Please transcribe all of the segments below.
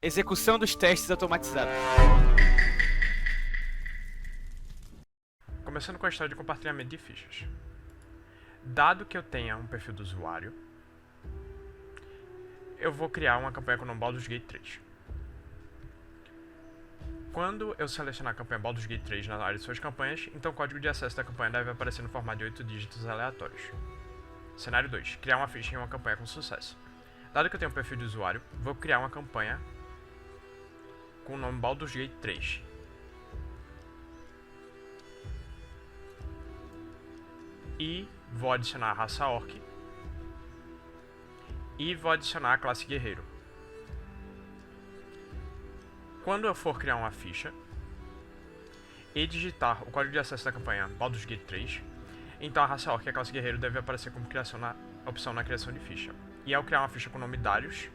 Execução dos testes automatizados. Começando com a história de compartilhamento de fichas. Dado que eu tenha um perfil do usuário, eu vou criar uma campanha com o nome Baldur's Gate 3. Quando eu selecionar a campanha Baldur's Gate 3 na área de suas campanhas, então o código de acesso da campanha deve aparecer no formato de 8 dígitos aleatórios. Cenário 2. Criar uma ficha em uma campanha com sucesso. Dado que eu tenho um perfil de usuário, vou criar uma campanha com o nome Baldur's Gate 3. E vou adicionar a raça Orc. E vou adicionar a classe Guerreiro. Quando eu for criar uma ficha e digitar o código de acesso da campanha Baldur's Gate 3, então a raça Orc e a classe Guerreiro deve aparecer como opção na criação de ficha. E ao criar uma ficha com o nome Darius,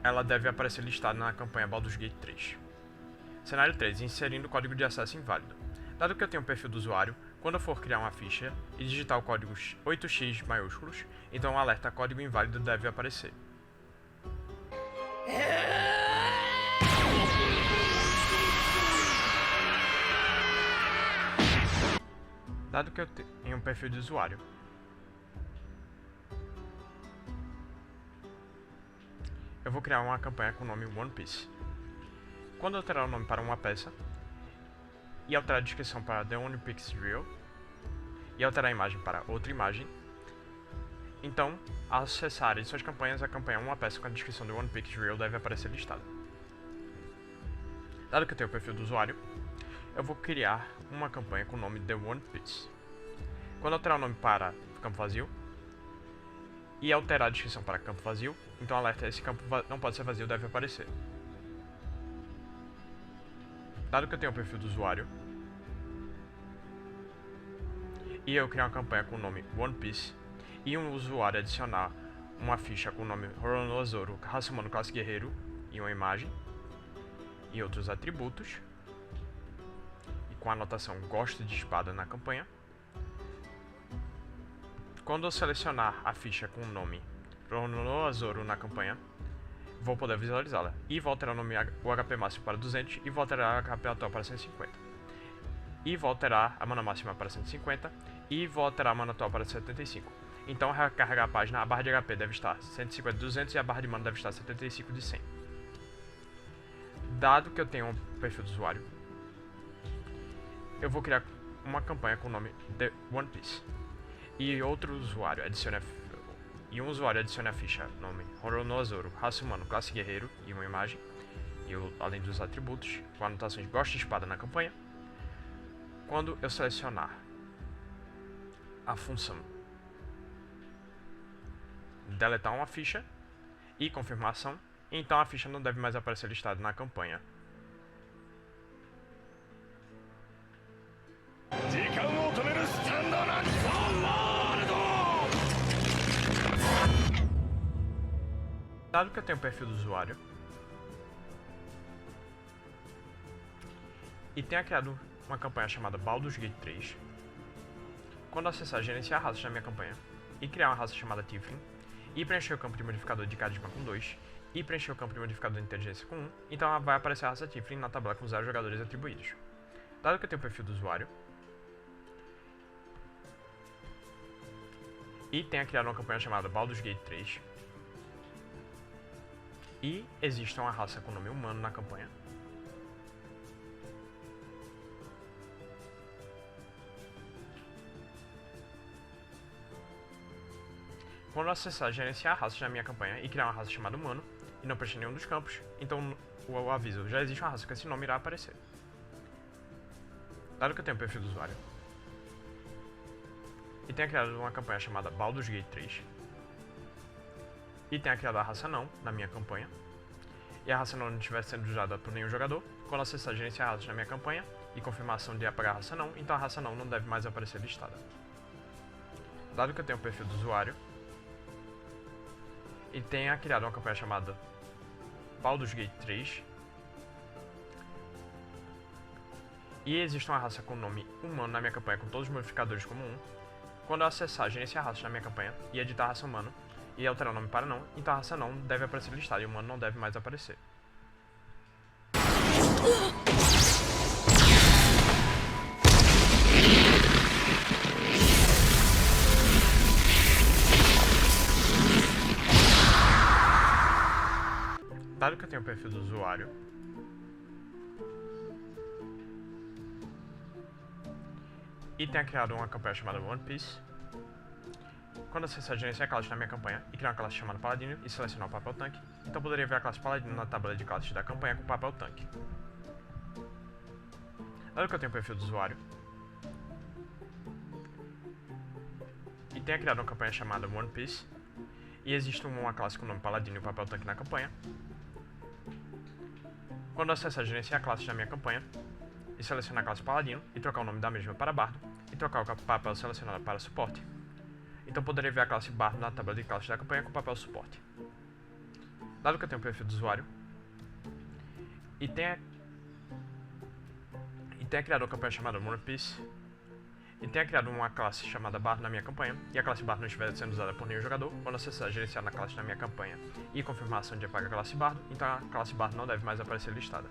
ela deve aparecer listada na campanha Baldur's Gate 3. Cenário 3. Inserindo o código de acesso inválido. Dado que eu tenho um perfil do usuário, quando eu for criar uma ficha e digitar o código 8x maiúsculos, então o alerta código inválido deve aparecer. Dado que eu tenho um perfil de usuário, eu vou criar uma campanha com o nome One Piece. Quando eu alterar o nome para uma peça, e alterar a descrição para The One Piece Real, e alterar a imagem para outra imagem, então, ao acessar em suas campanhas, a campanha Uma Peça com a descrição de One Piece Real deve aparecer listada. Dado que eu tenho o perfil do usuário, eu vou criar uma campanha com o nome The One Piece. Quando alterar o nome para campo vazio, e alterar a descrição para campo vazio, então alerta esse campo não pode ser vazio deve aparecer. Dado que eu tenho o perfil do usuário, e eu criar uma campanha com o nome One Piece, e um usuário adicionar uma ficha com o nome Roronoa Zoro, raça humano, classe guerreiro, e uma imagem, e outros atributos, e com a anotação gosto de espada na campanha, quando eu selecionar a ficha com o nome Roronoa Zoro na campanha, vou poder visualizá-la. E vou alterar o HP máximo para 200 e vou alterar o HP atual para 150. E vou alterar a mana máxima para 150 e vou alterar a mana atual para 75. Então, ao recarregar a página, a barra de HP deve estar 150 de 200 e a barra de mana deve estar 75 de 100. Dado que eu tenho um perfil do usuário, eu vou criar uma campanha com o nome The One Piece. E outro usuário adicione um usuário adicione a ficha nome Roronoa Zoro, raça humano, classe guerreiro e uma imagem, e além dos atributos, com anotações gosto de espada na campanha. Quando eu selecionar a função deletar uma ficha e confirmação, então a ficha não deve mais aparecer listada na campanha. Dado que eu tenho o perfil do usuário e tenha criado uma campanha chamada Baldur's Gate 3, quando acessar gerenciar raças na minha campanha e criar uma raça chamada Tiefling e preencher o campo de modificador de carisma com 2 e preencher o campo de modificador de inteligência com 1, então vai aparecer a raça Tiefling na tabela com 0 jogadores atribuídos. Dado que eu tenho o perfil do usuário e tenha criado uma campanha chamada Baldur's Gate 3 e existe uma raça com nome humano na campanha, quando acessar gerenciar raças na minha campanha e criar uma raça chamada humano e não preencher nenhum dos campos, então o aviso já existe uma raça com esse nome irá aparecer. Dado que eu tenho o perfil do usuário e tenha criado uma campanha chamada Baldur's Gate 3 e tenha criado a raça não na minha campanha e a raça não estiver sendo usada por nenhum jogador, quando acessar gerenciar raças na minha campanha e confirmação de apagar a raça não, então a raça não deve mais aparecer listada. Dado que eu tenho o perfil do usuário e tenha criado uma campanha chamada Baldur's Gate 3 e existe uma raça com nome humano na minha campanha com todos os modificadores como 1, quando eu acessar gerenciar raças na minha campanha e editar a raça humano, e alterar o nome para não, então a raça não deve aparecer listada e o humano não deve mais aparecer. Dado que eu tenho o perfil do usuário, e tenha criado uma campanha chamada One Piece, quando acessar gerenciar a classe na minha campanha e criar uma classe chamada Paladino e selecionar o papel tanque, então poderia ver a classe Paladino na tabela de classes da campanha com o papel tanque. Dado que eu tenho o perfil do usuário, e tenha criado uma campanha chamada One Piece, e existe uma classe com o nome Paladino e o papel tanque na campanha, quando acessar gerenciar classes na minha campanha e selecionar a classe Paladino e trocar o nome da mesma para Bardo e trocar o papel selecionado para Suporte, então poderei ver a classe Bardo na tabela de classes da campanha com o papel Suporte. Dado que eu tenho o perfil do usuário e tenha criado uma campanha chamada One Piece e tenha criado uma classe chamada Bardo na minha campanha e a classe Bardo não estiver sendo usada por nenhum jogador, quando acessar gerenciar na classe na minha campanha e confirmar a ação de apagar a classe Bardo, então a classe Bardo não deve mais aparecer listada.